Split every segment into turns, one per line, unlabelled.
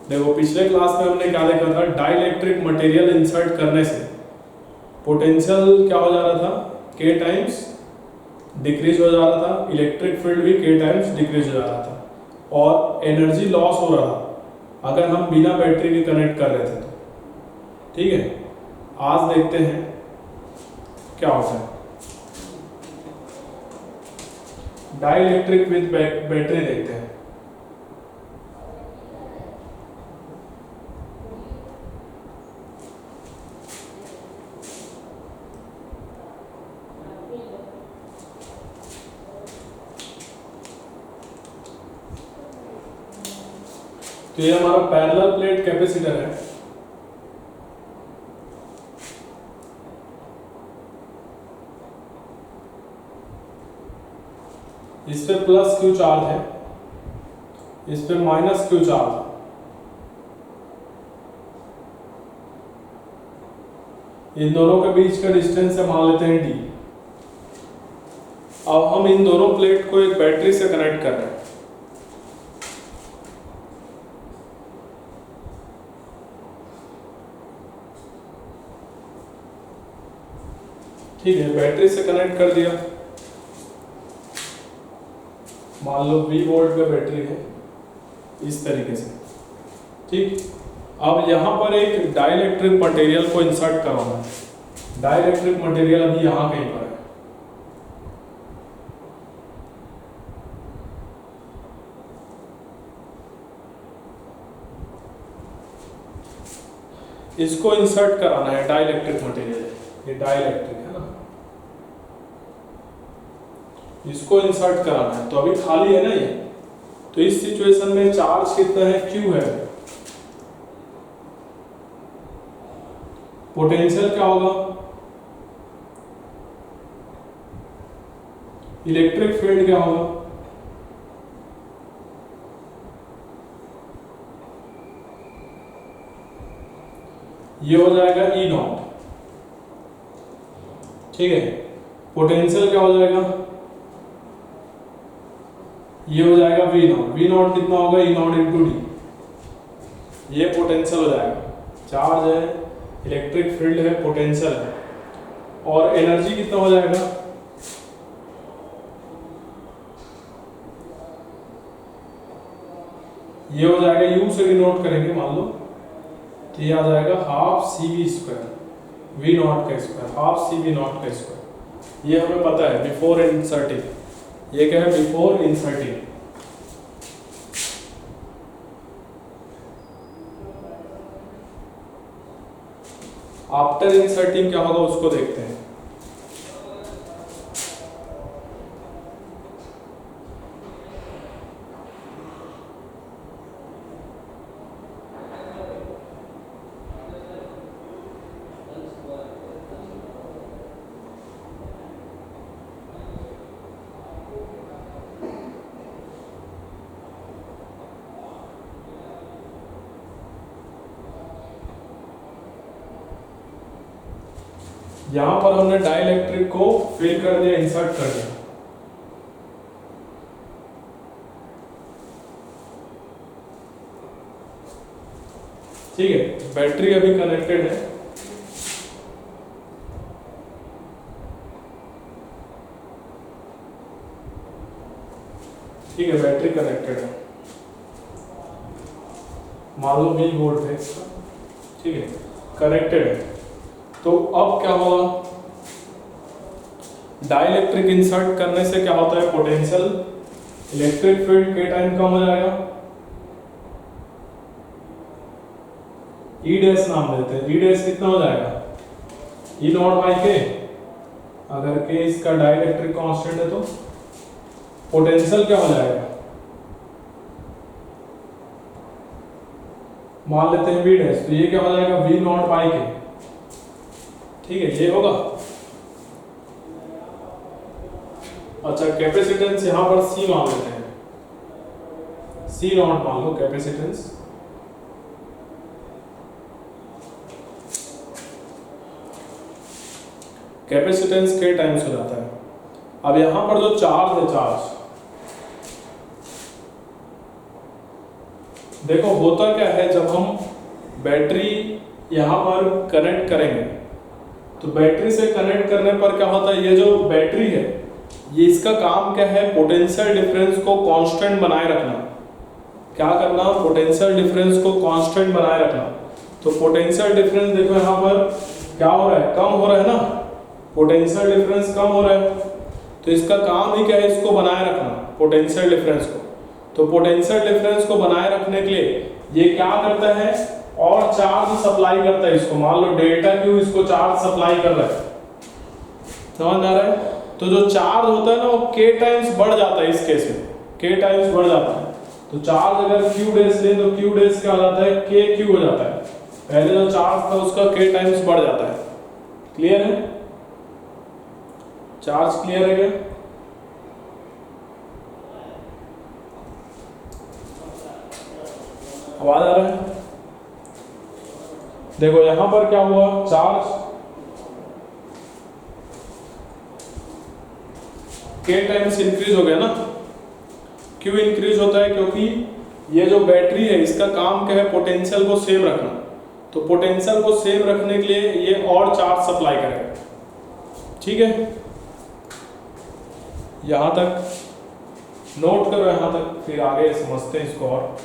देखो पिछले क्लास में हमने क्या देखा था, डाइलेक्ट्रिक मटेरियल इंसर्ट करने से पोटेंशियल क्या हो जा रहा था, के टाइम्स डिक्रीज हो जा रहा था, इलेक्ट्रिक फील्ड भी के टाइम्स डिक्रीज हो जा रहा था, और एनर्जी लॉस हो रहा था अगर हम बिना बैटरी के कनेक्ट कर रहे थे तो। ठीक है, आज देखते हैं क्या होता है। डाइलेक्ट्रिक विद बैटरी देखते हैं। तो ये हमारा पैरेलल प्लेट कैपेसिटर है। इस पे प्लस क्यू चार्ज है, इस पे माइनस क्यू चार्ज है। इन दोनों के बीच का डिस्टेंस है, मान लेते हैं डी। अब हम इन दोनों प्लेट को एक बैटरी से कनेक्ट कर रहे हैं। ठीक है, बैटरी से कनेक्ट कर दिया। मान लो 20 वोल्ट का बैटरी है इस तरीके से। ठीक, अब यहाँ पर एक डाइलेक्ट्रिक मटेरियल को इंसर्ट करवाना है। डाइलेक्ट्रिक मटेरियल अभी यहाँ कहीं पर है। इसको इंसर्ट कराना है, डाइलेक्ट्रिक मटेरियल, ये डाइलेक्ट्रिक है ना, इसको इंसर्ट कराना है। तो अभी खाली है ना ये, तो इस सिचुएशन में चार्ज कितना है, क्यू है। पोटेंशियल क्या होगा, इलेक्ट्रिक फील्ड क्या होगा, ये हो जाएगा ई नॉट। ठीक है, पोटेंशियल क्या हो जाएगा, ये हो जाएगा वी नॉट। वी नॉट कितना होगा, ई नॉट इंटू डी। ये पोटेंशियल हो जाएगा। चार्ज है, इलेक्ट्रिक फील्ड है, पोटेंशियल है, और एनर्जी कितना हो जाएगा, ये हो जाएगा, यू से डिनोट करेंगे मान लो, तो ये आ जाएगा half C V square, V naught का square, half C V naught का स्क्वायर। ये हमें पता है बिफोर इंसर्टिंग। ये क्या है, बिफोर इंसर्टिंग। आफ्टर इंसर्टिंग क्या होगा उसको देखते हैं। यहां पर हमने डाइलेक्ट्रिक को फिल कर दिया, इंसर्ट कर दिया। ठीक है, बैटरी अभी कनेक्टेड है। ठीक है, बैटरी कनेक्टेड है, मान लो 20 वोल्ट है इसका। ठीक है, कनेक्टेड है। तो अब क्या होगा, डाइलेक्ट्रिक इंसर्ट करने से क्या होता है, पोटेंशियल, इलेक्ट्रिक फील्ड के टाइम कम हो जाएगा। ई डैश नाम देते हैं। ई डैश कितना हो जाएगा, ई नॉट बाई के। अगर के इसका डाइलेक्ट्रिक कांस्टेंट है तो पोटेंशियल क्या हो जाएगा, मान लेते हैं वी डैश, तो ये क्या हो जाएगा, वी नॉट बाई के। ठीक है, ये होगा। अच्छा, कैपेसिटेंस यहां पर सी मान लेते हैं, सी नॉट मान लो कैपेसिटेंस। कैपेसिटेंस के टाइम्स हो जाता है। अब यहां पर जो चार्ज है, चार्ज देखो होता क्या है, जब हम बैटरी यहाँ पर कनेक्ट करेंगे तो बैटरी से कनेक्ट करने पर क्या होता है, ये जो बैटरी है ये इसका काम क्या है, पोटेंशियल डिफरेंस को कांस्टेंट बनाए रखना। क्या करना, पोटेंशियल डिफरेंस को कांस्टेंट बनाए रखना। तो पोटेंशियल डिफरेंस देखो यहाँ पर क्या हो रहा है, कम हो रहा है ना, पोटेंशियल डिफरेंस कम हो रहा है। तो इसका काम ही क्या है, इसको बनाए रखना, पोटेंशियल डिफरेंस को। तो पोटेंशियल डिफरेंस को बनाए रखने के लिए ये क्या करता है, और चार्ज सप्लाई करता है इसको। मान लो डेल्टा क्यू इसको चार्ज सप्लाई कर रहा है, समझ आ रहा है। तो जो चार्ज होता है ना वो k टाइम्स बढ़ जाता है, इस केस में k टाइम्स बढ़ जाता है। तो चार्ज अगर q डैश ले तो q डैश क्या हो जाता है, k q हो जाता है। पहले जो चार्ज था उसका k टाइम्स बढ़ जाता है। क्लियर है, चार्ज क्लियर है क्या? आवाज आ रहा है? देखो यहां पर क्या हुआ, चार्ज k टाइम्स इंक्रीज हो गया ना। क्यों इंक्रीज होता है, क्योंकि ये जो बैटरी है इसका काम क्या है, पोटेंशियल को सेम रखना। तो पोटेंशियल को सेम रखने के लिए ये और चार्ज सप्लाई करेगा। ठीक है, यहां तक नोट करो, यहां तक, फिर आगे समझते हैं इसको और।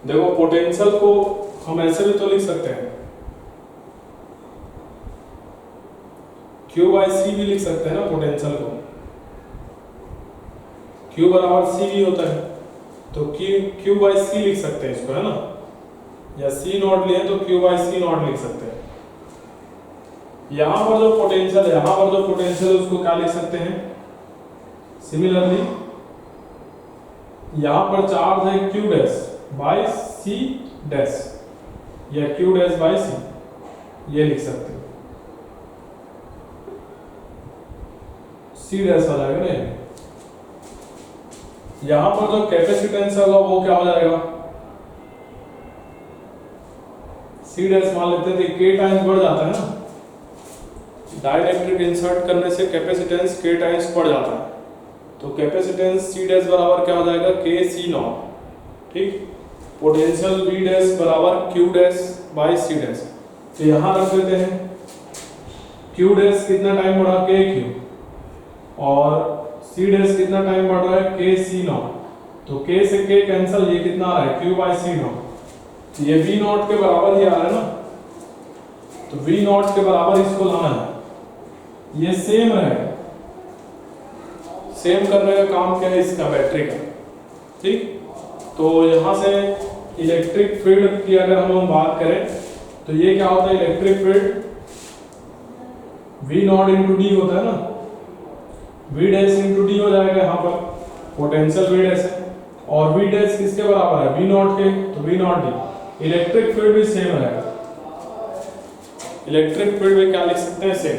देखो पोटेंशियल को हम ऐसे भी तो लिख सकते हैं, Q बाई सी भी लिख सकते हैं ना पोटेंशियल को। Q बराबर सी भी होता है, तो Q बाई सी लिख सकते हैं इसको, है ना। या सी नॉट लिए तो Q बाई सी नॉट लिख सकते हैं। यहां पर जो पोटेंशियल है, यहां पर जो पोटेंशियल है उसको क्या लिख सकते हैं, सिमिलरली यहां पर चार्ज है Q dash by C dash, या Q डैश बाई सी, ये लिख सकते हैं। सी डैश आ जाएगा ना। यहां पर जो कैपेसिटेंस होगा वो क्या हो जाएगा, सी डैश मान लेते हैं, तो k टाइम्स बढ़ जाता है ना। डाइलेक्ट्रिक इंसर्ट करने से कैपेसिटेंस k टाइम्स बढ़ जाता है। तो कैपेसिटेंस सी डैश बराबर क्या हो जाएगा, k सी नॉट। ठीक, पोटेंशियल V डैश बराबर Q dash by C dash. तो यहां रख देते हैं Q डैश कितना टाइम बढ़ा, k Q, और C डैश कितना टाइम बढ़ रहा है, k C नॉट। तो k से k कैंसिल, ये कितना आ रहा है, Q बाई सी नॉट। तो ये V नॉट के बराबर ही आ रहा है ना। तो V नॉट के बराबर इसको लाना है, ये सेम रहेगा। सेम करने का काम क्या है इसका, बैटरी का। ठीक, तो यहां से इलेक्ट्रिक फील्ड की अगर हम बात करें तो ये क्या होता है, electric field V not into D होता है ना। V डैश इंटू डी हो जाएगा, यहाँ पर पोटेंशियल V डैश है, और V डैश किसके बराबर है, V नॉट के, तो V not D. Electric field भी सेम रहेगा। इलेक्ट्रिक फील्ड में क्या लिख सकते हैं, same,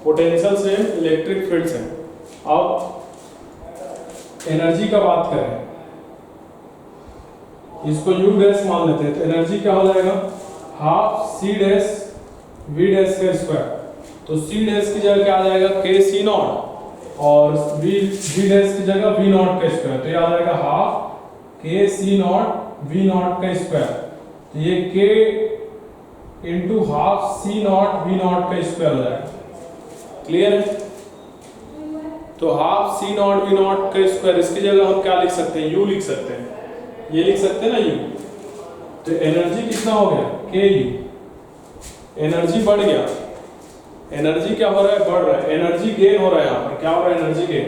potential same, electric field same. अब एनर्जी का बात करें, इसको U डैश मान लेते हैं, तो एनर्जी क्या हो जाएगा, half C dash V dash का स्क्वायर। तो C डैश की जगह क्या आ जाएगा, k C नॉट, और V डैश की जगह V नॉट का स्क्वायर। तो ये आ जाएगा half k C naught V naught का स्क्वायर। तो ये k into half C naught V naught का स्क्वायर हो जाएगा। क्लियर है? तो half C naught V naught का स्क्वायर, इसकी जगह हम क्या लिख सकते हैं, u लिख सकते हैं, ये लिख सकते हैं ना u। तो एनर्जी कितना हो गया, के यू। एनर्जी बढ़ गया, एनर्जी क्या हो रहा है, बढ़ रहा है, एनर्जी गेन हो रहा है। यहाँ पर क्या हो रहा है, एनर्जी गेन,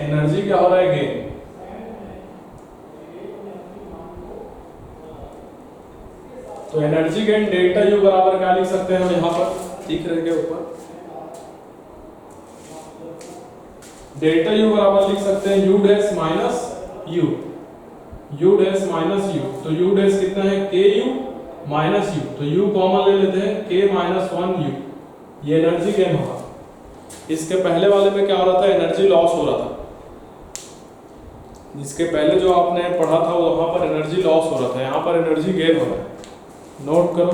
एनर्जी क्या हो रहा है, गेन। तो एनर्जी गेन डेल्टा यू बराबर क्या लिख सकते हैं हम, यहाँ पर दिख रहे हैं ऊपर, डेल्टा यू बराबर लिख सकते हैं you dash minus you, you dash minus you. तो यू डैश कितना है, के यू माइनस यू, तो यू कॉमन ले लेते हैं, के माइनस 1 यू, ये एनर्जी गेन होगा। इसके पहले वाले में क्या हो रहा था, एनर्जी लॉस हो रहा था। इसके पहले जो आपने पढ़ा था वहां पर एनर्जी लॉस हो रहा था, यहाँ पर एनर्जी गेन हो रहा है। नोट करो।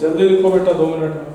जल्दी लिखो बेटा, 2 मिनट में।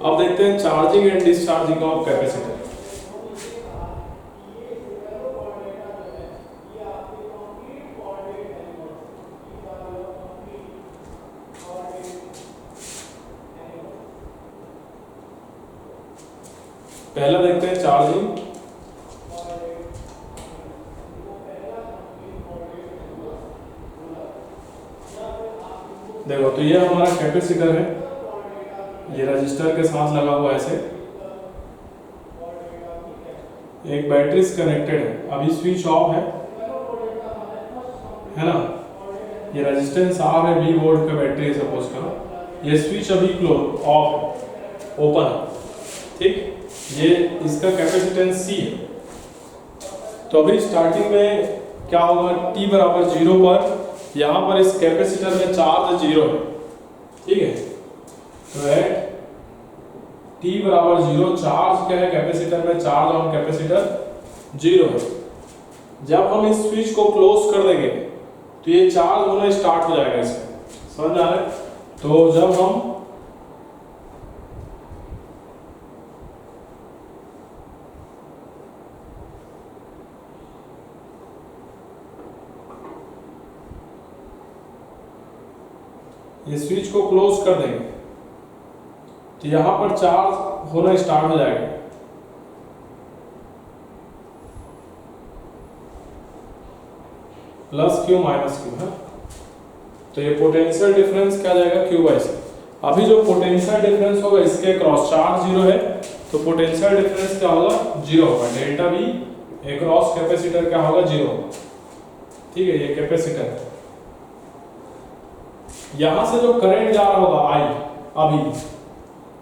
अब देखते हैं charging and discharging of capacitor. पहला देखते हैं चार्जिंग। देखो तो ये हमारा कैपेसिटर है, ये रजिस्टर के साथ लगा हुआ है ऐसे, एक बैटरी से कनेक्टेड है। अभी स्विच ऑफ है ना, ये रेजिस्टेंस आर है, 20 वोल्ट का बैटरी है सपोज करो, ये स्विच अभी क्लोज ऑफ है, ओपन है, ठीक। ये इसका कैपेसिटेंस सी है। तो अभी स्टार्टिंग में क्या होगा, t बराबर 0 पर यहाँ पर इस कैपेसिटर में चार्ज 0 है, ठीक है। तो एट t बराबर 0 चार्ज क्या है कैपेसिटर में, चार्ज ऑन कैपेसिटर 0 है। जब हम इस स्विच को क्लोज कर देंगे तो ये चार्ज होना स्टार्ट हो जाएगा इसमें, समझ आ रहा है। तो जब हम ये स्विच को क्लोज कर देंगे तो यहां पर चार्ज होना स्टार्ट हो जाएगा। प्लस क्यू माइनस क्यू है, तो ये पोटेंशियल डिफरेंस क्या जाएगा, क्यू बाई सी। अभी जो पोटेंशियल डिफरेंस होगा इसके क्रॉस चार्ज 0 है, तो पोटेंशियल डिफरेंस क्या होगा, 0 होगा। डेल्टा बी अक्रॉस कैपेसिटर क्या होगा, 0 होगा, ठीक है। ये कैपेसिटर है, यहां से जो करंट जा रहा होगा आई, अभी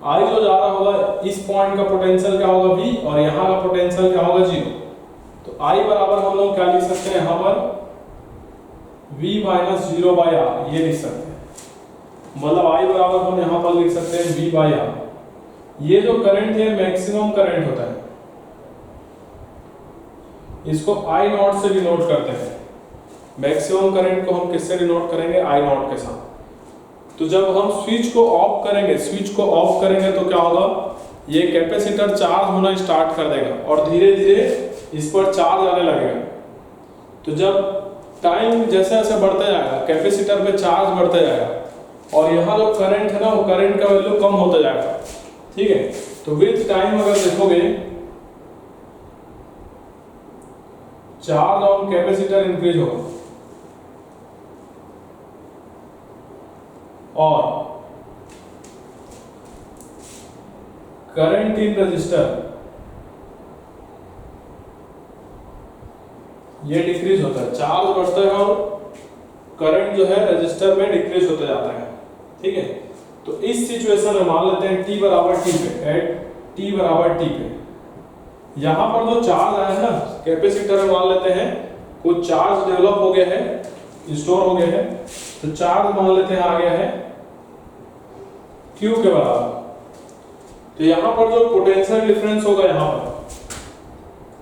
आई जो जा रहा होगा इस पॉइंट का पोटेंशियल क्या होगा V, और यहाँ का पोटेंशियल क्या होगा 0। तो I बराबर हम लोग क्या लिख सकते हैं यहाँ पर, V माइनस 0 बाई आर, ये लिख सकते हैं। मतलब I बराबर हम यहाँ पर लिख सकते हैं V बाई आर। ये जो करंट है मैक्सिमम करंट होता है, इसको I नॉट से डिनोट करते हैं। मैक्सिमम करंट को हम किससे डिनोट करेंगे, I नॉट के साथ। तो जब हम स्विच को ऑफ करेंगे तो क्या होगा, ये कैपेसिटर चार्ज होना स्टार्ट कर देगा और धीरे धीरे इस पर चार्ज आने लगेगा। तो जब टाइम जैसे जैसे बढ़ता जाएगा कैपेसिटर पे चार्ज बढ़ता जाएगा और यहाँ जो करंट है ना वो करंट का वैल्यू कम होता जाएगा, ठीक है। तो विद टाइम अगर देखोगे चार्ज ऑन कैपेसिटर इंक्रीज होगा और करंट इन रजिस्टर ये डिक्रीज होता है। चार्ज बढ़ता है और करंट जो है रजिस्टर में डिक्रीज होता जाता है, ठीक है। तो इस सिचुएशन में मान लेते हैं t बराबर t पे, एट t बराबर t पे यहां पर जो चार्ज आया है ना कैपेसिटर में, मान लेते हैं कुछ चार्ज डेवलप हो गया है, स्टोर हो गया है। तो चार्ज मान लेते हैं आ गया है Q के बराबर। तो यहाँ पर जो पोटेंशियल डिफरेंस होगा यहाँ पर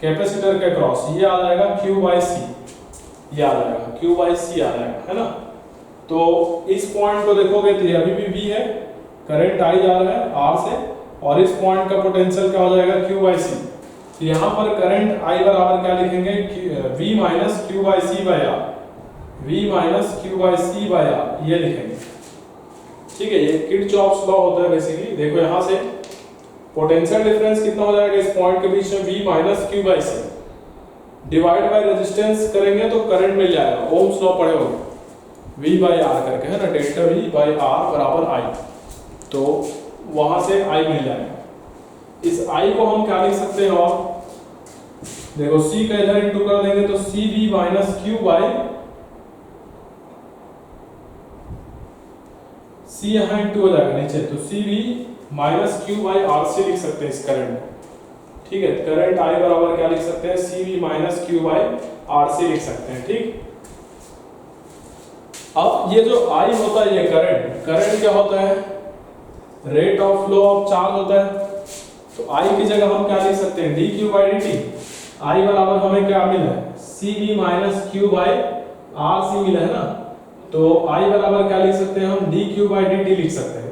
कैपेसिटर के क्रॉस, ये आ जाएगा Q बाई सी, ये आ जाएगा Q बाई सी आ जाएगा, है ना। तो इस पॉइंट को देखोगे तो अभी भी V है, करंट आई जा रहा है R से, और इस पॉइंट का पोटेंशियल क्या हो जाएगा Q बाई सी। तो यहाँ पर करंट I बराबर क्या लिखेंगे, V minus Q by C by R, V minus Q by C by R, ये लिखेंगे, ठीक है। ये किरचॉफ्स लॉ होता है बेसिकली। देखो यहाँ से पोटेंशियल डिफरेंस कितना हो जाएगा इस पॉइंट के बीच में, V minus Q by C, divide by resistance करेंगे तो करंट मिल जाएगा, ओम्स लॉ पढ़े होंगे, V बाई R करके, है ना, डेल्टा V बाई R बराबर I। तो वहां से I मिल जाएगा। इस I को हम क्या लिख सकते हैं, और देखो C का इधर इंटू कर देंगे तो CV minus Q by C यहाँ इंटू हो जाएगा नीचे, तो CV minus Q by RC लिख सकते हैं इस करंट को, ठीक है। करंट I बराबर क्या लिख सकते हैं, CV minus Q by RC लिख सकते हैं, ठीक। अब ये जो I होता है, ये करंट क्या होता है, rate of flow of charge होता है। तो I की जगह हम क्या लिख सकते हैं, dQ बाई dt। I बराबर हमें क्या मिला है, CV minus Q by RC मिला है ना। तो I बराबर क्या लिख सकते हैं हम, dQ बाई dt लिख सकते हैं।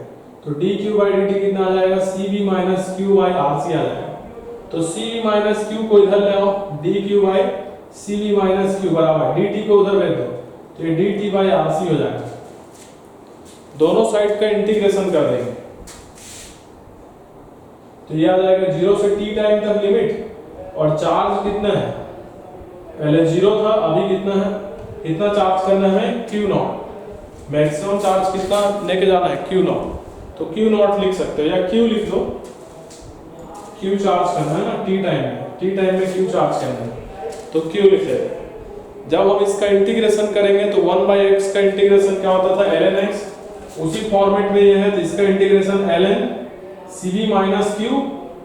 तो dq बाई dt कितना आ जाएगा, cv minus q by rc आ जाएगा। तो cv माइनस q को इधर ले आओ, dq by cv minus q बराबर dt को उधर भेज दो, तो ये dt बाई rc हो जाएगा। दोनों साइड का इंटीग्रेशन कर देंगे तो ये आ जाएगा 0 से t टाइम तक लिमिट, और चार्ज कितना है, पहले 0 था अभी कितना है, कितना चार्ज करना है q0, मैक्सिमम चार्ज कितना लेके जाना है q0, तो q0 लिख सकते हो या q लिख लो, q चार्ज करना है ना t टाइम में q चार्ज करना है तो q लिख ले। जब हम इसका इंटीग्रेशन करेंगे तो 1/x का इंटीग्रेशन क्या होता था ln x, उसी फॉर्मेट में ये है तो इसका integration ln cv minus q,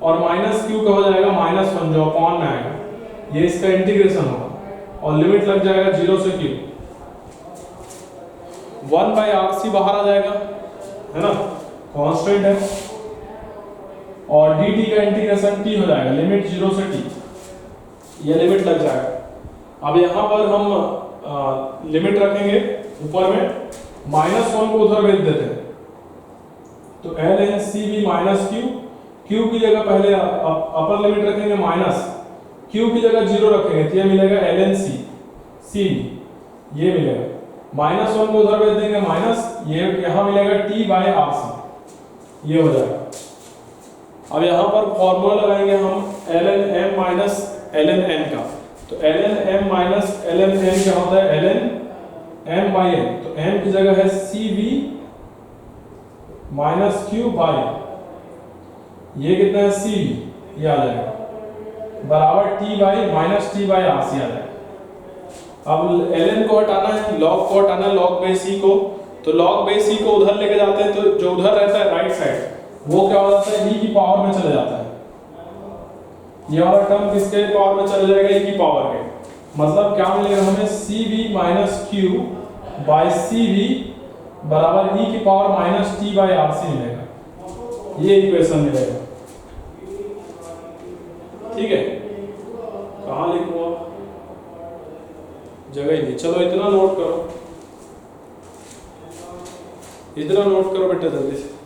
और माइनस q का हो जाएगा -1 जो अपॉन में आएगा, ये इसका इंटीग्रेशन होगा और लिमिट लग जाएगा 0 से q, 1/rc बाहर आ जाएगा है ना, कांस्टेंट है, और dt का इंटीग्रेशन t हो जाएगा, लिमिट 0 से t, ये लिमिट लग जाएगा। अब यहाँ पर हम लिमिट रखेंगे ऊपर में, -1 को उधर भेज देते हैं, तो ln cv minus q, q की जगह पहले अपर लिमिट रखेंगे माइनस, q की जगह 0 रखेंगे तो ये मिलेगा ln cv, ये मिलेगा, -1 को उधर भेज देंगे माइनस, ये यहाँ मिलेगा t बाई rc, ये हो जाएगा। अब यहाँ पर फॉर्मूला लगाएंगे हम ln m minus ln n का, तो ln m minus ln n क्या होता है, ln m बाई n, तो m की जगह है cv माइनस q बाई, ये कितना है cv, ये आ जाएगा बराबर t by minus t by rc आ जाएगा। अब ln को हटाना है, log को हटाना है, log बाई c को, तो log बाई c को उधर लेके जाते हैं तो जो उधर रहता है राइट साइड वो क्या हो जाता है e की पावर में चले जाता है, ये वाला टर्म किसके पावर में चले जाएगा, e की पावर के, मतलब क्या मिलेगा हमें cv minus q by cv बराबर e की पावर माइनस t बाई rc मिलेगा, ये इक्वेशन मिलेगा। ठीक है, कहाँ लिखूँ आप, जगह ही नहीं, चलो इतना नोट करो, इतना नोट करो बेटा जल्दी से।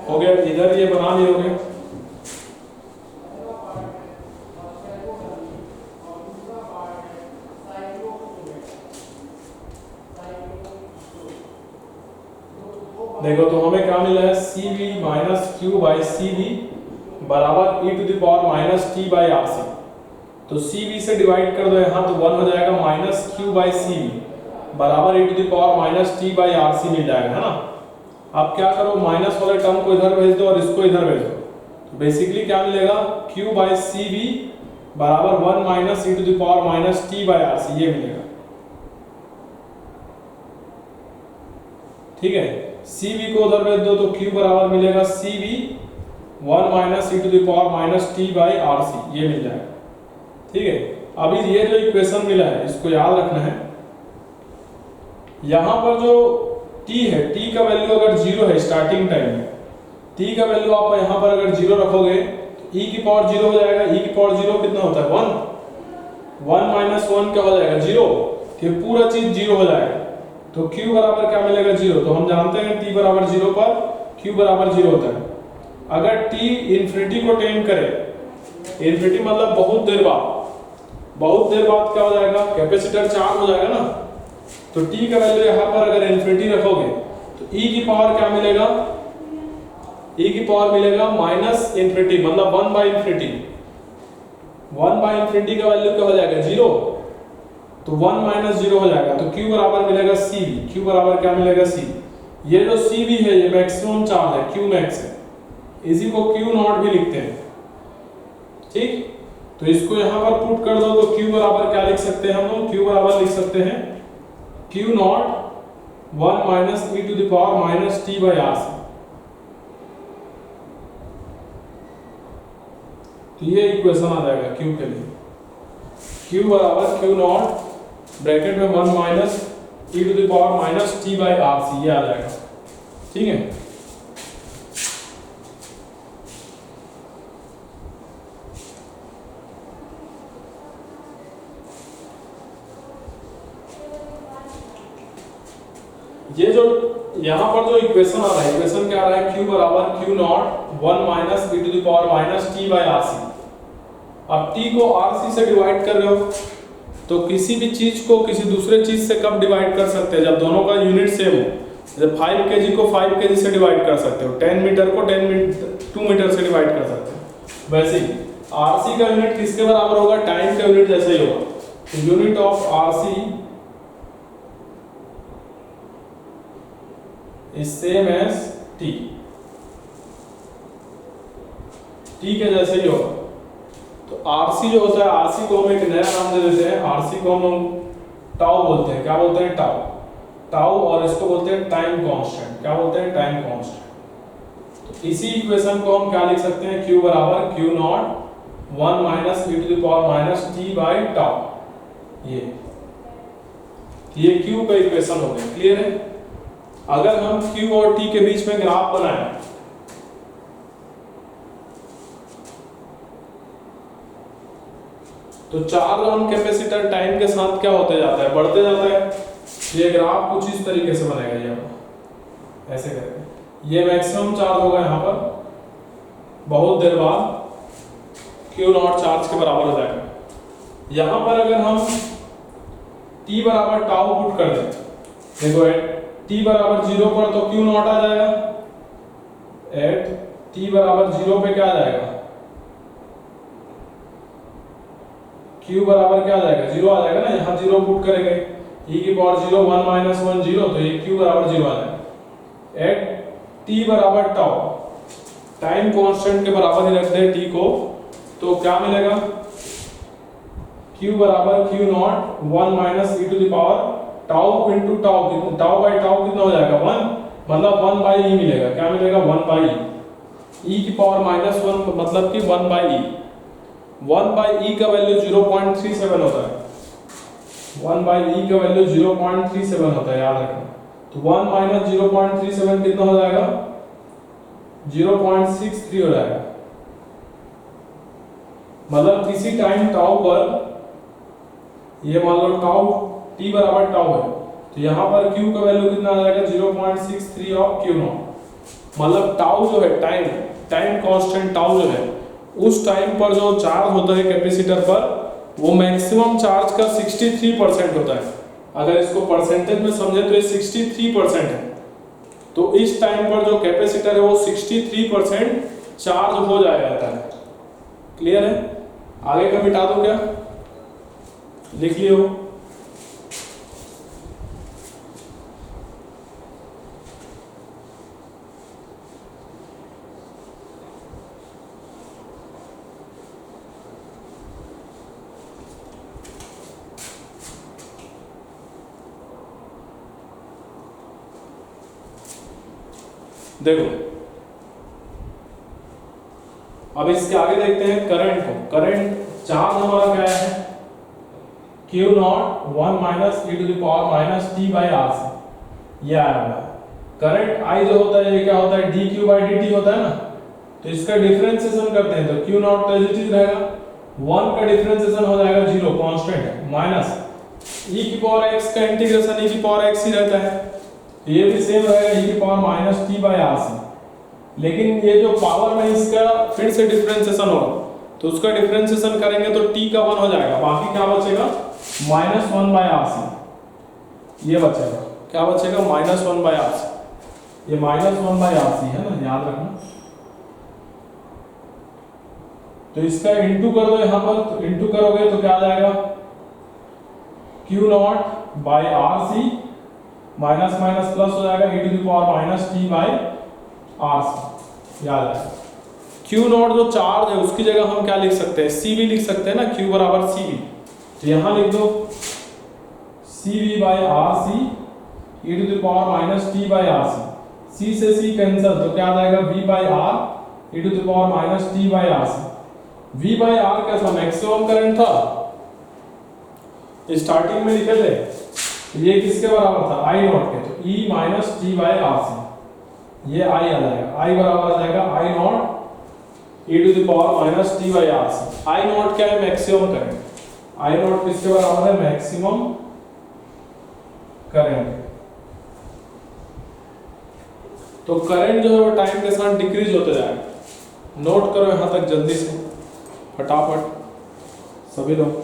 हो गया, इधर ये बना लिए हो गया। देखो तो हमें क्या मिला है, C V minus Q by C V बराबर e to the power minus T by R C. तो सी वी से डिवाइड कर दो यहाँ, तो 1 हो जाएगा minus Q by C V बराबर e to the power minus T by R C मिल जाएगा, है ना। अब क्या करो, माइनस वाले टर्म को इधर भेज दो और इसको इधर भेज दो, तो बेसिकली क्या मिलेगा, क्यू बाई सी वी बराबर 1 minus E to the power minus T by R C, ये मिलेगा। ठीक है, सी वी को उधर भेज दो तो क्यू बराबर मिलेगा C V 1 minus E to the power minus T by R C, ये मिल जाएगा। ठीक है, अभी ये जो इक्वेशन मिला है इसको याद रखना है। यहां पर जो t है, t का वैल्यू अगर 0 है स्टार्टिंग टाइम में, t का वैल्यू आप यहां पर अगर 0 रखोगे तो e की पावर 0 हो जाएगा। e की पावर 0 कितना होता है, 1। 1 माइनस 1 क्या हो जाएगा, 0। ये पूरा चीज 0 हो जाएगा, तो q बराबर क्या मिलेगा, 0। तो हम जानते हैं t बराबर 0 पर q बराबर 0 होता है। अगर t इन्फिनिटी को टेंड करे, इन्फिनिटी मतलब बहुत देर बाद क्या हो जाएगा, कैपेसिटर चार्ज हो जाएगा ना। तो t का वैल्यू यहाँ पर अगर इन्फिनिटी रखोगे तो e की पावर क्या मिलेगा, e की पावर मिलेगा माइनस इन्फिनिटी मतलब 1 बाई इन्फिनिटी। 1 बाई इन्फिनिटी का वैल्यू क्या हो जाएगा, 0। तो 1 माइनस 0 हो जाएगा, तो q बराबर मिलेगा सी वी। q बराबर क्या मिलेगा, सी। ये जो सी वी है ये मैक्सिमम चार्ज है, q मैक्स है, इसी को q नॉट भी लिखते हैं। ठीक, तो इसको यहाँ पर पुट कर दो तो q बराबर क्या लिख सकते हैं हम लोग, q बराबर लिख सकते हैं q naught 1 minus E to the power minus T by R C. तो ये इक्वेशन आ जाएगा q के लिए, q बराबर q नॉट ब्रैकेट में 1 minus E to the power minus T by R C, ये आ जाएगा। ठीक है, ये जो यहाँ पर जो इक्वेशन आ रहा है, इक्वेशन क्या आ रहा है, q बराबर q naught 1 minus e to the power minus t by R C. अब t को आर सी से डिवाइड कर रहे हो तो किसी भी चीज को किसी दूसरे चीज से कब डिवाइड कर सकते हैं, जब दोनों का यूनिट सेम हो। जैसे 5 kg को 5 kg से डिवाइड कर सकते हो, 10 मीटर को 2 मीटर से डिवाइड कर सकते हो। वैसे ही आर सी का यूनिट किसके बराबर होगा, टाइम का यूनिट जैसे ही होगा। तो unit of R C is same as t, t के जैसे ही होगा। तो rc जो होता है, rc को हम एक नया नाम दे देते हैं, rc को हम टाउ बोलते हैं। क्या बोलते हैं, टाउ। और इसको बोलते हैं टाइम कांस्टेंट। क्या बोलते हैं, टाइम कांस्टेंट। तो इसी इक्वेशन को हम क्या लिख सकते हैं, q बराबर q naught 1 minus E to the power minus t by tau. ये q का इक्वेशन हो गया, क्लियर है। अगर हम q और t के बीच में ग्राफ बनाएं तो चार्ज ऑन कैपेसिटर टाइम के साथ क्या होते जाता है, बढ़ते जाता है। ये ग्राफ कुछ इस तरीके से बनेगा, ये ऐसे करके ये मैक्सिमम चार्ज होगा यहाँ पर, बहुत देर बाद q नॉट चार्ज के बराबर हो जाएगा। यहाँ पर अगर हम t बराबर टाउ पुट कर दें, देखो t बराबर 0 पर तो q नॉट आ जाएगा, एट t बराबर 0 पे क्या आ जाएगा, q बराबर क्या आ जाएगा, 0 आ जाएगा ना। यहाँ 0 पुट करेंगे, e की पावर 0 1 माइनस 1 0, तो ये q बराबर 0 आ जाएगा। एट t बराबर टाउ, टाइम कांस्टेंट के बराबर ही रख दे t को, तो क्या मिलेगा, q बराबर q naught 1 minus e to the power tau into tau, tau by tau कितना हो जाएगा, 1, मतलब 1 बाई ई मिलेगा। क्या मिलेगा, 1 बाई ई की पावर माइनस 1 मतलब कि 1 बाई ई। 1 बाई ई का वैल्यू 0.37 होता है, 1 बाई ई का वैल्यू 0.37 होता है, याद रखना। तो 1 माइनस 0.37 कितना हो जाएगा, 0.63 हो जाएगा। मतलब किसी टाइम टाउ पर, ये मान लो टाउ t बराबर टाउ है, तो यहाँ पर q का वैल्यू कितना आ जाएगा, 0.63 ऑफ q नॉट। मतलब टाउ जो है, टाइम टाइम कांस्टेंट टाउ जो है, उस टाइम पर जो चार्ज होता है कैपेसिटर पर, वो मैक्सिमम चार्ज का 63% होता है। अगर इसको परसेंटेज में समझे तो ये 63% है। तो इस टाइम पर जो कैपेसिटर है वो 63% चार्ज हो जाता है। क्लियर है? आगे का मिटा दो क्या? लिख लियो। देखो अब इसके आगे देखते हैं करंट को। करंट चार्ज हमारा क्या है? Q naught 1 minus e to the power minus t by R C ये आया हुआ है। करंट I जो होता है ये क्या होता है? dq बाई dt होता है ना। तो इसका डिफरेंशिएशन करते हैं तो Q नॉट तो एज रहेगा, 1 का डिफरेंशिएशन हो जाएगा 0 कांस्टेंट है, माइनस e की पावर x का इंटीग्रेशन e की पावर x ही रहता है, ये भी सेम रहेगा e की पावर minus t by R C. लेकिन ये जो पावर में इसका फिर से डिफरेंशिएशन होगा, तो उसका डिफरेंशिएशन करेंगे तो t का 1 हो जाएगा, बाकी क्या बचेगा? माइनस 1 बाई आर सी ये बचेगा। क्या बचेगा? Minus 1 by R C. ये माइनस 1 बाई आर सी है ना, याद रखना। तो इसका इंटू कर दो यहां पर, तो इंटू करोगे तो क्या आ जाएगा? Q naught by R C minus minus plus हो जाएगा e to the power minus t by R C. याद है Q नॉट जो चार्ज है उसकी जगह हम क्या लिख सकते हैं? CV लिख सकते हैं ना, Q बराबर CV। तो यहां लिख दो CV by R C e to the power minus t by R C. C से C कैंसिल, तो क्या आ जाएगा? V बाई R e to the power minus t by R C. V बाई R कैसा? मैक्सिमम करंट था, starting में लिखे थे, ये किसके बराबर था? I नॉट के। तो E minus t by R C, ये I आ जाएगा, I बराबर आ जाएगा I naught e to the power minus t by R C. I naught क्या है? Maximum current. I नॉट किसके बराबर है? Maximum current. तो करंट जो है वो टाइम के साथ डिक्रीज होते जाएगा। नोट करो यहां तक जल्दी से, फटाफट सभी लोग।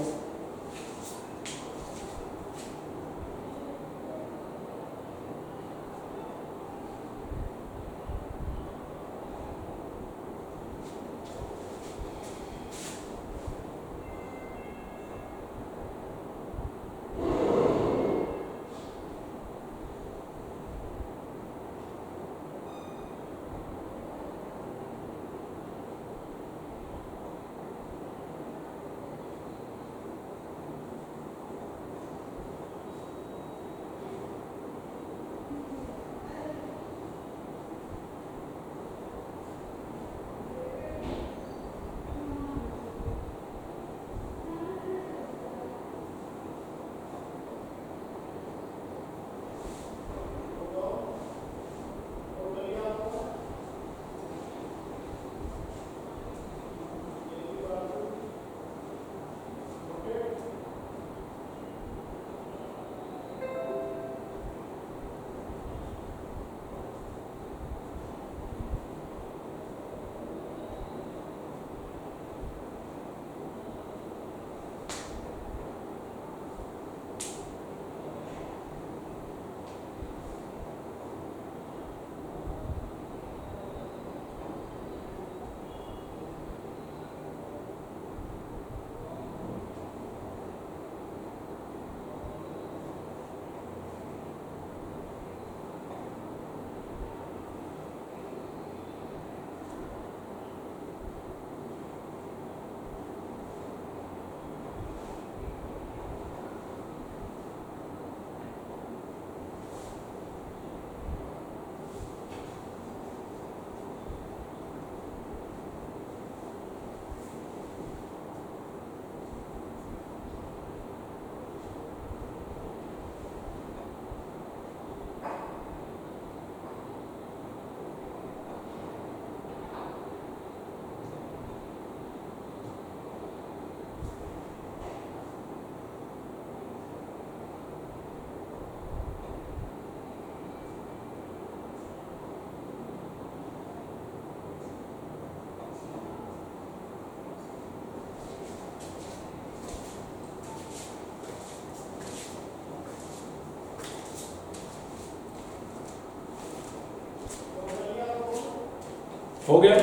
हो गया।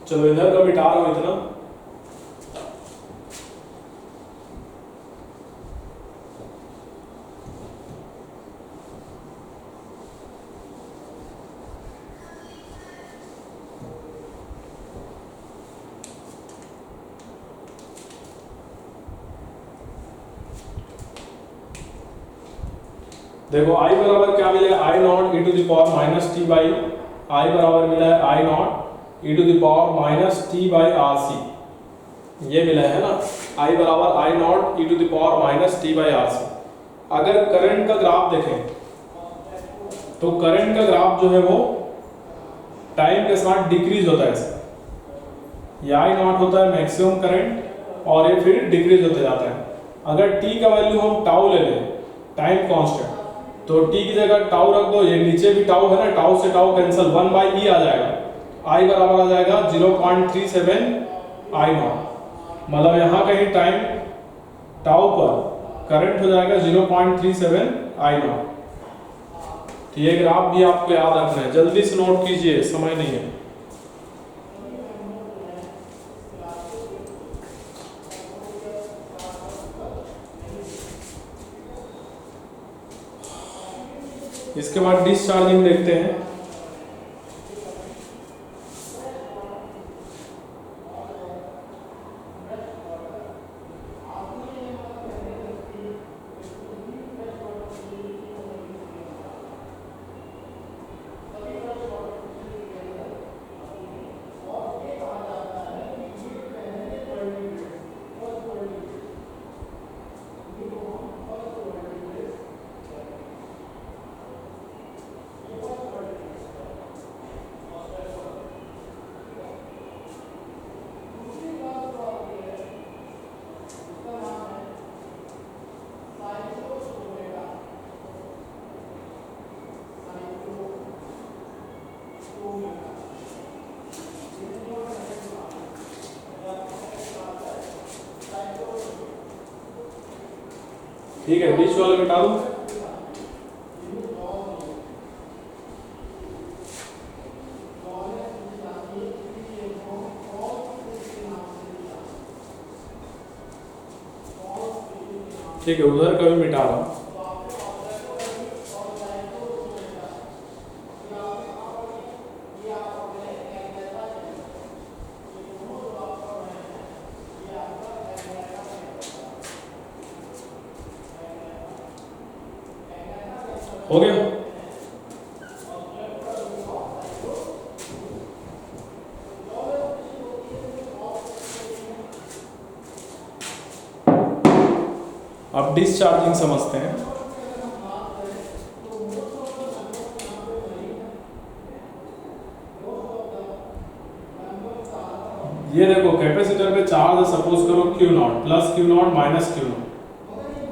चलो इधर का मिटा रहा हूं इतना। देखो आई बराबर क्या मिलेगा, I naught e to the power minus T by, I बराबर मिला है I naught e to the power minus T by R C, ये मिला है ना, आई बराबर I naught e to the power minus T by R C. अगर current का ग्राफ देखें तो करंट का ग्राफ जो है वो टाइम के साथ डिक्रीज होता है, ये आई नॉट होता है मैक्सिमम करंट और ये फिर डिक्रीज होते जाता है। अगर टी का वैल्यू हम टाउ ले लें, टाइम कांस्टेंट, तो t की जगह टाउ रख दो, ये नीचे भी टाउ है ना, टाउ से टाउ कैंसिल, 1 बाई ई आ जाएगा, i बराबर आ जाएगा 0.37 आई नॉट, मतलब यहाँ कहीं टाइम टाउ पर करंट हो जाएगा 0.37 आई नॉट। तो ये ग्राफ भी आपको याद रखना है, जल्दी से नोट कीजिए, समय नहीं है। इसके बाद डिस्चार्जिंग देखते हैं। ठीक है, बीच वाले मिटा दो। ठीक है, उधर का भी मिटा रहा हूं। हो गया। अब डिस्चार्जिंग समझते हैं। ये देखो कैपेसिटर पे चार्ज सपोज करो Q not plus Q not minus Q not.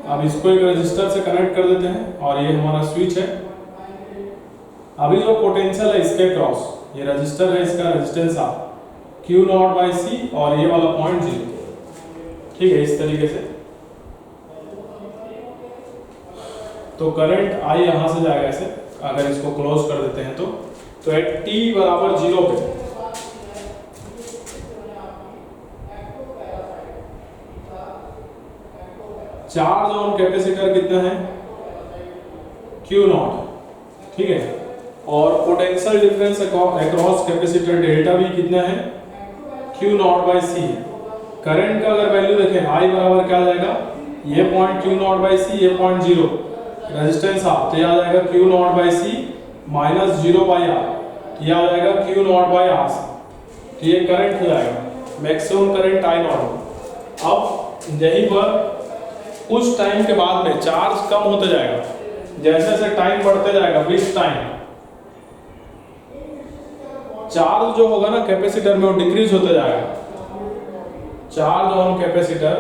अब इसको एक रजिस्टर से कनेक्ट कर देते हैं और ये हमारा स्विच है। अभी जो पोटेंशियल है इसके क्रॉस, ये रजिस्टर है, इसका रेजिस्टेंस आ Q नॉट बाई C और ये वाला पॉइंट 0। ठीक है, इस तरीके से तो करंट I यहां से जाएगा ऐसे, अगर इसको क्लोज कर देते हैं तो एट t बराबर 0 पे चार्ज ऑन कैपेसिटर कितना है Q नॉट। ठीक है, और potential difference across capacitor delta भी कितना है Q naught by C। Current का अगर वैल्यू देखें I बराबर क्या आ जाएगा, ये point Q naught by C, ये पॉइंट 0, रेजिस्टेंस आप, तो ये आ जाएगा Q naught by C minus 0 by R, तो ये आ जाएगा Q नॉट बाई R। तो ये करंट हो जाएगा, मैक्सिमम करंट I नॉट। अब यहीं पर कुछ टाइम के बाद में चार्ज कम होते जाएगा, जैसे जैसे टाइम बढ़ते जाएगा विथ टाइम चार्ज जो होगा ना कैपेसिटर में वो डिक्रीज होते जाएगा। चार्ज ऑन कैपेसिटर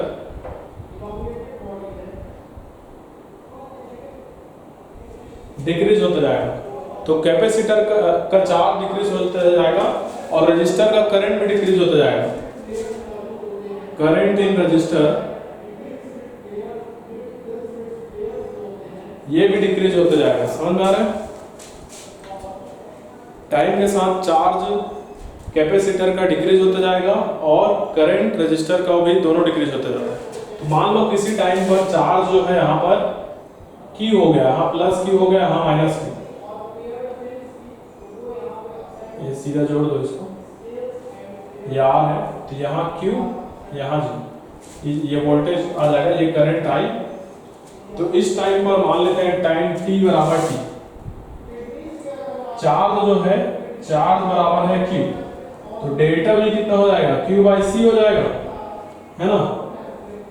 डिक्रीज होता जाएगा, तो कैपेसिटर का चार्ज डिक्रीज होता जाएगा और रजिस्टर का करंट भी डिक्रीज होता जाएगा। करंट इन रजिस्टर ये भी डिक्रीज होते जाएगा। समझ में आ रहा है? टाइम के साथ चार्ज कैपेसिटर का डिक्रीज होता जाएगा और करंट रजिस्टर का भी दोनों डिक्रीज होते जाएगा। तो मान लो किसी टाइम पर चार्ज जो है यहाँ पर Q हो गया, यहाँ प्लस Q हो गया, यहाँ माइनस Q। ये सीधा जोड़ दो इसको, ये R है तो यहाँ Q यहाँ G, ये वोल्टेज आ जाएगा, ये करंट I। तो इस टाइम पर मान लेते हैं टाइम t बराबर t, चार्ज जो है चार्ज बराबर है Q, तो डेल्टा V कितना हो जाएगा, Q बाई C हो जाएगा, है ना।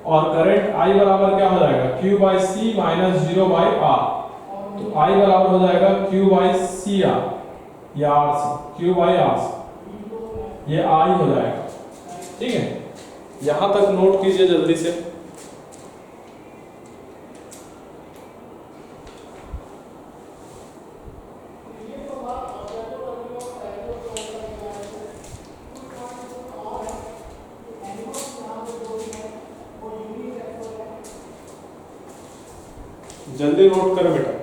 और करंट I बराबर क्या हो जाएगा, Q by C minus 0 by R, तो I बराबर हो जाएगा Q बाई C R या R C, Q by R C, ये I हो जाएगा। ठीक है, यहां तक नोट कीजिए जल्दी से। जल्दी नोट करो बेटा।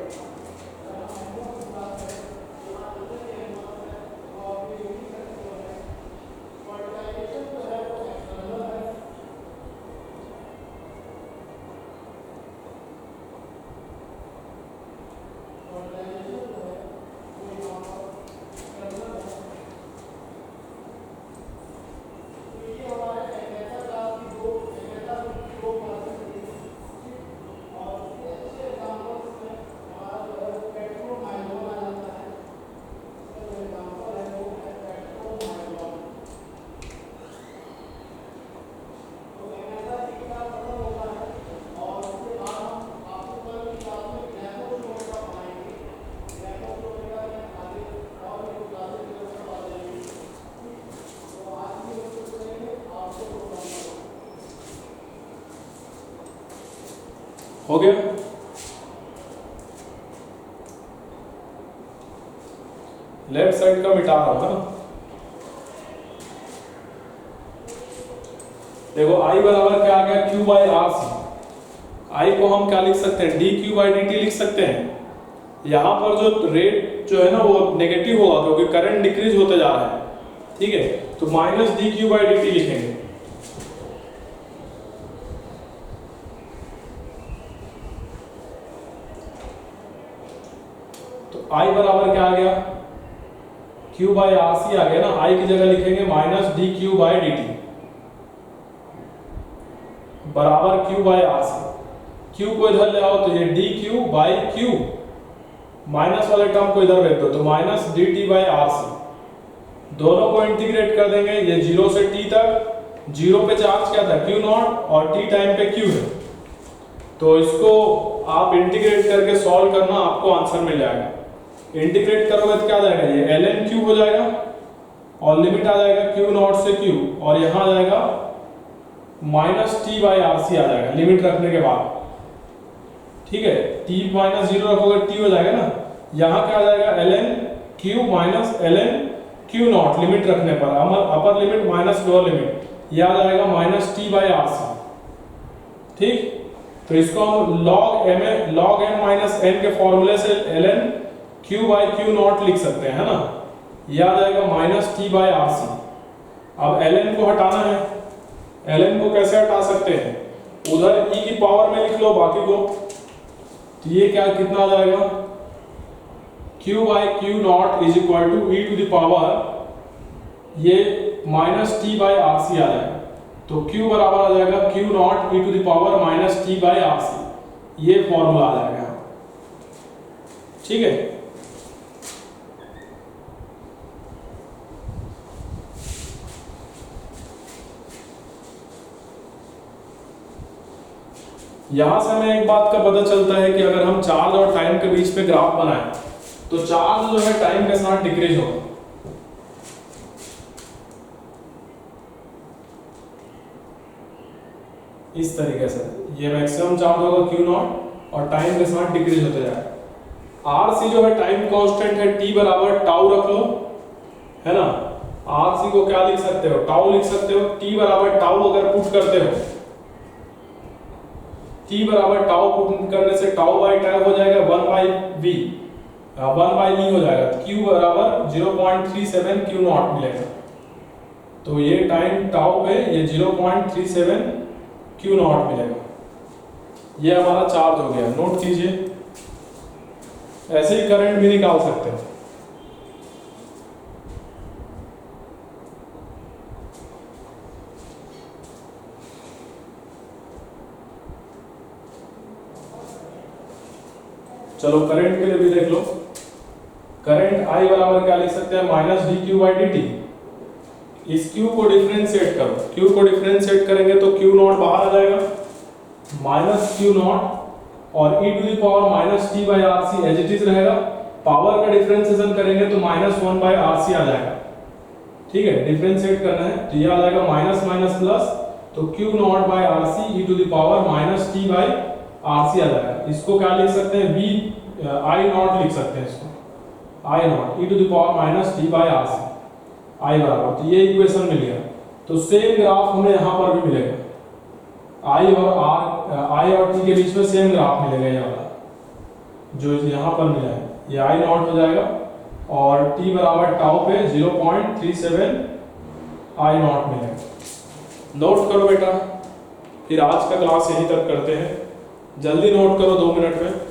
हो गया, लेफ्ट साइड का मिटा रहा है ना। देखो I बराबर क्या आ गया, Q by R C. I को हम क्या लिख सकते हैं, D Q by D T लिख सकते हैं। यहाँ पर जो रेट जो है ना वो नेगेटिव होगा क्योंकि करंट डिक्रीज होते जा रहा है। ठीक है, तो minus D Q by D T लिखेंगे। तो I बराबर क्या आ गया, Q बाई आर सी आ गया ना। I की जगह लिखेंगे minus D Q by D T बराबर Q by R C. Q को इधर ले आओ तो ये डी क्यू बाई क्यू, माइनस वाले टर्म को इधर रख दो तो minus D T by R C. दोनों को इंटीग्रेट कर देंगे, ये 0 से t तक। 0 पे चार्ज क्या था, Q नॉट, और t टाइम पे Q है। तो इसको आप इंटीग्रेट करके सॉल्व करना, आपको आंसर मिल जाएगा। इंटीग्रेट करोगे तो क्या आ जाएगा, ये ln Q हो जाएगा और लिमिट आ जाएगा Q नॉट से Q, और यहाँ आ जाएगा minus T by R C आ जाएगा लिमिट रखने के बाद। ठीक है, t माइनस 0 रखोगे t हो जाएगा ना। यहाँ क्या आ जाएगा, ln Q minus ln Q naught limit रखने पर, upper limit minus lower limit, ये आ जाएगा minus T by R C. ठीक, तो इसको हम log n माइनस n के फॉर्मूले से ln Q by Q naught लिख सकते हैं, है ना। ये आ जाएगा minus T by R C. अब ln को हटाना है, ln को कैसे हटा सकते हैं, उधर e की पावर में लिख लो बाकी को। तो ये क्या कितना आ जाएगा, Q by Q naught is equal to e to the power, ये minus T by R C आ जाएगा। तो Q बराबर आ जाएगा Q naught e to the power minus T by R C, ये फॉर्मूला आ जाएगा। ठीक है, यहां से हमें एक बात का पता चलता है कि अगर हम चार्ज और टाइम के बीच में ग्राफ बनाएं तो चार्ज जो है टाइम के साथ डिक्रीज होगा। इस तरीके से ये मैक्सिमम चार्ज होगा Q नॉट और टाइम के साथ डिक्रीज होते जाएगा। आर सी जो है टाइम कांस्टेंट है, T बराबर टाउ रख लो, है ना। आर सी को क्या लिख सकते हो, टाउ लिख सकते हो। T बराबर टाउ अगर पुट करते हो, T बराबर टाउ पुट करने से टाउ बाई टाइम हो जाएगा 1 बाई v, 1/e हो जाएगा, q बराबर 0.37 q नॉट मिलेगा। तो ये टाइम टाउ पे ये 0.37 q नॉट मिलेगा। ये हमारा चार्ज हो गया, नोट कीजिए। ऐसे ही करंट भी निकाल सकते हैं। चलो करंट के लिए भी देख लो। करंट I बराबर क्या लिख सकते हैं, माइनस dq/dt। इस q को डिफरेंशिएट करो, q को डिफरेंशिएट करेंगे तो q नॉट बाहर आ जाएगा, माइनस q नॉट और e to the power minus t/rc as it is रहेगा। पावर का डिफरेंशिएशन करेंगे तो माइनस 1/rc आ जाएगा। ठीक है, डिफरेंशिएट करना है तो ये आ जाएगा माइनस माइनस प्लस, तो q naught by rc e to the power minus t/rc आ जाएगा। इसको क्या लिख सकते हैं, v i नॉट लिख सकते हैं इसको, i naught e to the power minus t/rc i बराबर। तो ये इक्वेशन मिल गया। तो सेम ग्राफ हमें यहाँ पर भी मिलेगा, i और t के बीच में सेम ग्राफ मिलेगा ये वाला जो यहाँ पर मिला है। ये i नॉट हो जाएगा और t बराबर टाउ पे 0.37 i नॉट मिलेगा। नोट करो बेटा, फिर आज का क्लास यहीं तक करते हैं। जल्दी नोट करो 2 मिनट में।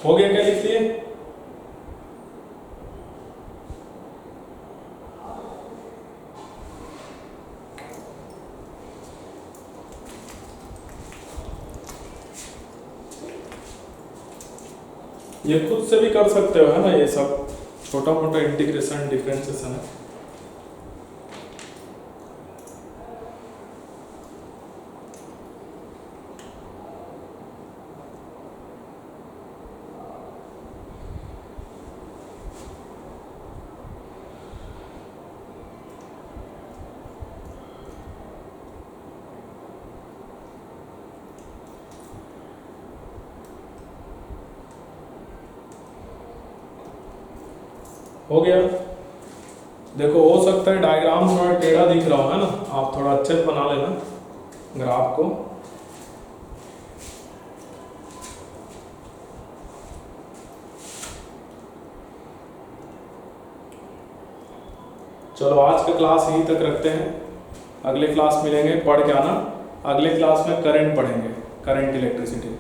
हो गया, क्या लिख लिए? ये खुद से भी कर सकते हो, है ना, ये सब छोटा मोटा इंटीग्रेशन डिफरेंशिएशन है। हो गया। देखो हो सकता है डायग्राम थोड़ा टेढ़ा दिख रहा हो, है ना, आप थोड़ा अच्छे से बना लेना ग्राफ को। चलो आज का क्लास यहीं तक रखते हैं, अगले क्लास मिलेंगे, पढ़ के आना। अगले क्लास में करंट पढ़ेंगे, करंट इलेक्ट्रिसिटी।